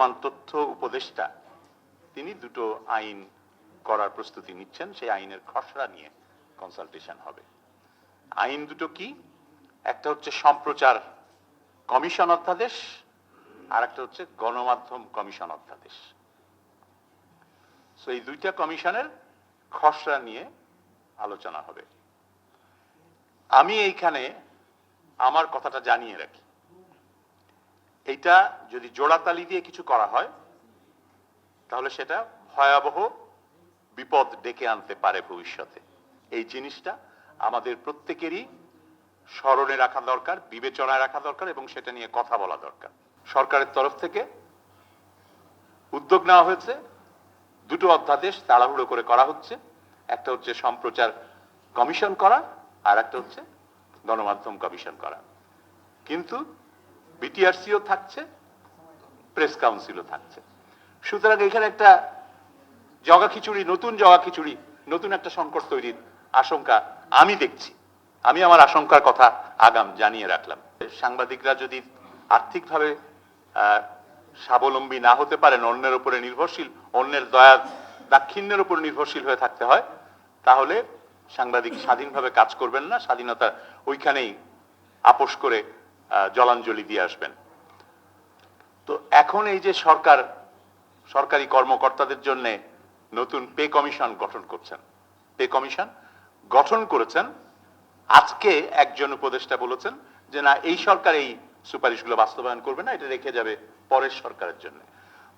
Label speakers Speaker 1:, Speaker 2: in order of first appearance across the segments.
Speaker 1: বর্তমান তথ্য উপদেষ্টা তিনি দুটো আইন করার প্রস্তুতি নিচ্ছেন, সেই আইনের খসড়া নিয়ে কনসালটেশন হবে। আইন দুটো কি? একটা হচ্ছে সম্প্রচার কমিশন অধ্যাদেশ, আর একটা হচ্ছে গণমাধ্যম কমিশন অধ্যাদেশ। এই দুইটা কমিশনের খসড়া নিয়ে আলোচনা হবে। আমি এইখানে আমার কথাটা জানিয়ে রাখি, এইটা যদি জোড়াতালি দিয়ে কিছু করা হয় তাহলে সেটা ভয়াবহ বিপদ ডেকে আনতে পারে ভবিষ্যতে। এই জিনিসটা আমাদের প্রত্যেকেরই স্মরণে রাখা দরকার, বিবেচনায় রাখা দরকার এবং সেটা নিয়ে কথা বলা দরকার। সরকারের তরফ থেকে উদ্যোগ নেওয়া হয়েছে, দুটো অধ্যাদেশ তাড়াহুড়ো করে করা হচ্ছে। একটা হচ্ছে সম্প্রচার কমিশন করা, আর একটা হচ্ছে গণমাধ্যম কমিশন করা। কিন্তু বিটিআরসিও থাকছে, প্রেস কাউন্সিলও থাকছে। সুতরাং এখানে একটা জগা খিচুড়ি, নতুন একটা সংকট তৈরির আশঙ্কা আমি দেখছি। আমি আমার আশঙ্কার কথা আগাম জানিয়ে রাখলাম। সাংবাদিকরা যদি আর্থিকভাবে স্বাবলম্বী না হতে পারেন, অন্যের উপরে নির্ভরশীল, অন্যের দয়া দাক্ষিণ্যের উপর নির্ভরশীল হয়ে থাকতে হয়, তাহলে সাংবাদিক স্বাধীনভাবে কাজ করবেন না, স্বাধীনতা ওইখানেই আপোষ করে জলাঞ্জলি দিয়ে আসবেন। তো এখন এই যে সরকারি কর্মকর্তাদের জন্য নতুন পে কমিশন গঠন করেছেন, আজকে একজন উপদেষ্টা বলেছেন যে না, এই সরকার এই সুপারিশগুলো বাস্তবায়ন করবে না, এটা রেখে যাবে পরের সরকারের জন্য।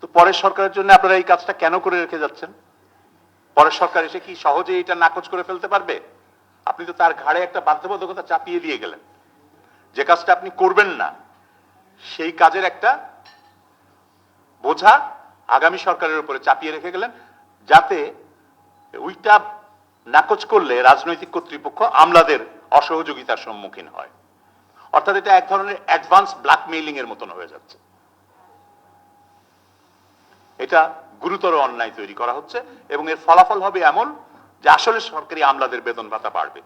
Speaker 1: তো পরের সরকারের জন্য আপনারা এই কাজটা কেন করে রেখে যাচ্ছেন? পরের সরকার এসে কি সহজে এটা নাকচ করে ফেলতে পারবে? আপনি তো তার ঘাড়ে একটা বাধ্যবাধকতা চাপিয়ে দিয়ে গেলেন। যে কাজটা আপনি করবেন না, সেই কাজের একটা বোঝা আগামী সরকারের উপরে চাপিয়ে রেখে গেলেন, যাতে ওইটা নাকচ করলে রাজনৈতিক কর্তৃপক্ষ আমলাদের অসহযোগিতার সম্মুখীন হয়। অর্থাৎ এটা এক ধরনের অ্যাডভান্স ব্ল্যাকমেইলিং এর মতন হয়ে যাচ্ছে। এটা গুরুতর অন্যায় তৈরি করা হচ্ছে এবং এর ফলাফল হবে এমন যে আসলে সরকারি আমলাদের বেতন ভাতা বাড়বে।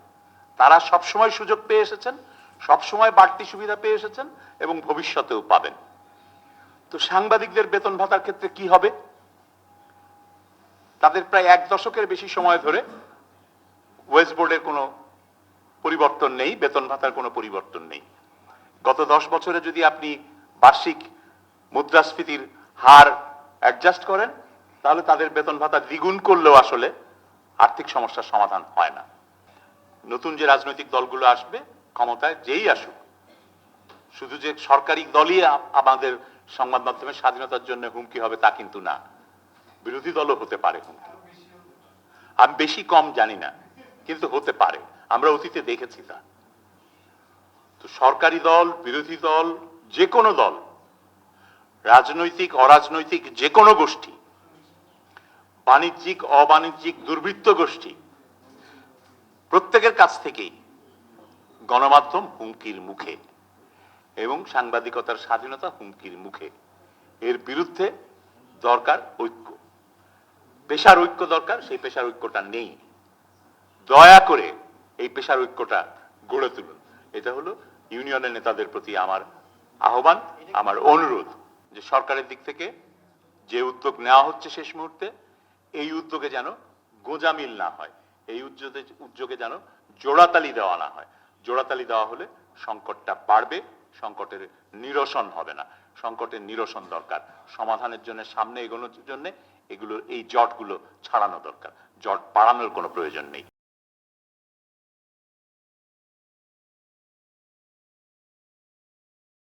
Speaker 1: তারা সবসময় সুযোগ পেয়ে এসেছেন, সবসময় বাড়তি সুবিধা পেয়ে এসেছেন এবং ভবিষ্যতেও পাবেন। তো সাংবাদিকদের বেতন ভাতার ক্ষেত্রে কি হবে? তাদের প্রায় 1 দশকের বেশি সময় ধরে ওয়েজ বোর্ডের কোনো পরিবর্তন নেই, বেতন ভাতার কোনো পরিবর্তন নেই। গত 10 বছরে যদি আপনি বার্ষিক মুদ্রাস্ফীতির হার অ্যাডজাস্ট করেন, তাহলে তাদের বেতন ভাতা দ্বিগুণ করলেও আসলে আর্থিক সমস্যার সমাধান হয় না। নতুন যে রাজনৈতিক দলগুলো আসবে ক্ষমতায়, যেই আসুক, শুধু যে সরকারি দলই আমাদের সংবাদ মাধ্যমের স্বাধীনতার জন্য হুমকি হবে তা কিন্তু না, বিরোধী দলও হতে পারে হুমকি। আমি বেশি কম জানি না, কিন্তু হতে পারে, আমরা অতীতে দেখেছি তা। তো সরকারি দল, বিরোধী দল, যে কোনো দল, রাজনৈতিক অরাজনৈতিক যে কোনো গোষ্ঠী, বাণিজ্যিক অবাণিজ্যিক দুর্বৃত্ত গোষ্ঠী, প্রত্যেকের কাছ থেকেই গণমাধ্যম হুমকির মুখে এবং সাংবাদিকতার স্বাধীনতা হুমকির মুখে। এর বিরুদ্ধে দরকার ঐক্য, পেশার ঐক্য দরকার। সেই পেশার ঐক্যটা নেই, দয়া করে এই পেশার ঐক্যটা গড়ে তুলুন। এটা হলো ইউনিয়নের নেতাদের প্রতি আমার আহ্বান, আমার অনুরোধ, যে সরকারের দিক থেকে যে উদ্যোগ নেওয়া হচ্ছে শেষ মুহূর্তে, এই উদ্যোগে যেন গোঁজামিল না হয়, এই উদ্যোগে যেন জোড়াতালি দেওয়া না হয়। জোড়াতালি দেওয়া হলে সংকটটা বাড়বে, সংকটের নিরসন হবে না। সংকটের নিরসন দরকার, সমাধানের জন্য, সামনে এগোনোর জন্য এই জটগুলো ছাড়ানো দরকার। জট বাড়ানোর কোনো প্রয়োজন নেই।